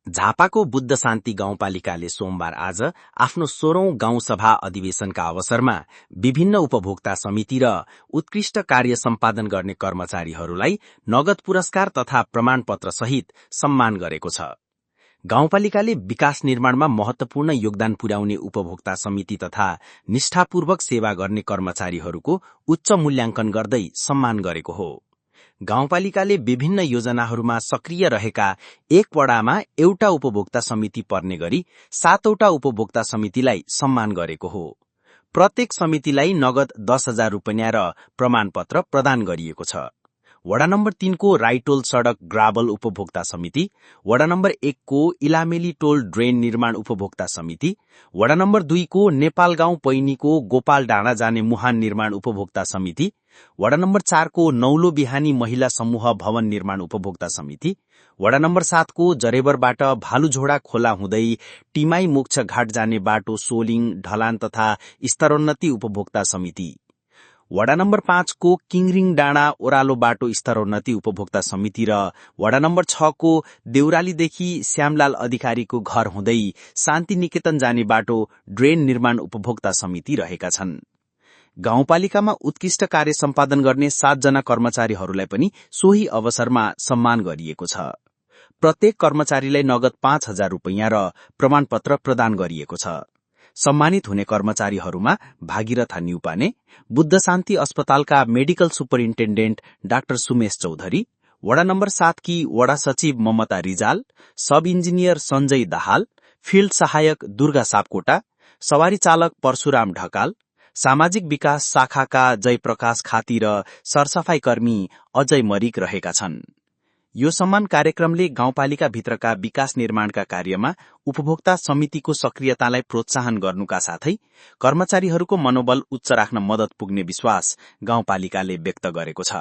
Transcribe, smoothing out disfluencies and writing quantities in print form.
झापाको बुद्ध शान्ति गाउँपालिकाले सोमबार आज आफ्नो 16औं गाउँसभा अधिवेशनका अवसरमा विभिन्न उपभोक्ता समिति र उत्कृष्ट कार्य सम्पादन गर्ने कर्मचारीहरूलाई नगद पुरस्कार तथा प्रमाणपत्र सहित सम्मान गरेको छ। गाउँपालिकाले विकास निर्माणमा महत्वपूर्ण योगदान पुर्याउने उपभोक्ता समिति तथा निष्ठापूर्वक सेवा गर्ने कर्मचारीहरूको उच्च मूल्याङ्कन गर्दै सम्मान गरेको हो। गाउँपालिकाले विभिन्न योजनाहरूमा सक्रिय रहेका एक वडामा एउटा उपभोक्ता समिति पर्ने गरी 7वटा उपभोक्ता समितिलाई सम्मान गरेको हो। प्रत्येक समितिलाई नगद 10,000 रुपैयाँ र प्रमाणपत्र प्रदान गरिएको छ। वडा नम्बर 3 को राईटोल सड़क ग्राभल उपभोक्ता समिति, वडा नम्बर 1 को इलामेली टोल ड्रेन निर्माण उपभोक्ता समिति, वडा नम्बर 2 को नेपाल गाउँ पैनीको गोपाल डाँडा जाने मुहान निर्माण उपभोक्ता समिति, वडा नम्बर 4 को नौलो बिहानी महिला समूह भवन निर्माण उपभोक्ता समिति, वडा नम्बर 7 को जरेबरबाट भालुझोडा खोला हुँदै टिमाई मोक्ष घाट जाने बाटो सोलिङ ढलान तथा स्तरोन्नति उपभोक्ता समिति, वडा नम्बर 5 को किङरिङ डाँडा ओरालो बाटो स्तरोन्नति उपभोक्ता समिति र वडा नम्बर 6 को देउरालीदेखि श्यामलाल अधिकारीको घर हुँदै शान्ति निकेतन जाने बाटो ड्रेन निर्माण उपभोक्ता समिति रहेका छन्। गाउँपालिकामा उत्कृष्ट कार्य सम्पादन गर्ने 7 जना कर्मचारीहरूलाई पनि सोही अवसरमा सम्मान गरिएको छ। प्रत्येक कर्मचारीलाई नगद 5,000 रुपैयाँ र प्रमाणपत्र प्रदान गरिएको छ। सम्मानित हुने कर्मचारीहरूमा भागीरथा न्युपाने, बुद्ध शान्ति अस्पतालका medical superintendent doctor Sumesh Chaudhary, वडा नम्बर 7 की वडा सचिव Mamata Rijal, sub engineer Sanjay Dahal, field सहायक दुर्गा सापकोटा, सवारी चालक परशुराम ढकाल, सामाजिक विकास शाखाका जयप्रकाश खाती र सरसफाई कर्मी अजय मरिक रहेका छन्। यो सम्मान कार्यक्रमले गाउँपालिका भित्रका विकास निर्माणका कार्यमा उपभोक्ता समितिको सक्रियतालाई प्रोत्साहन गर्नुका साथै कर्मचारीहरूको मनोबल उच्च राख्न मद्दत पुग्ने विश्वास गाउँपालिकाले व्यक्त गरेको छ।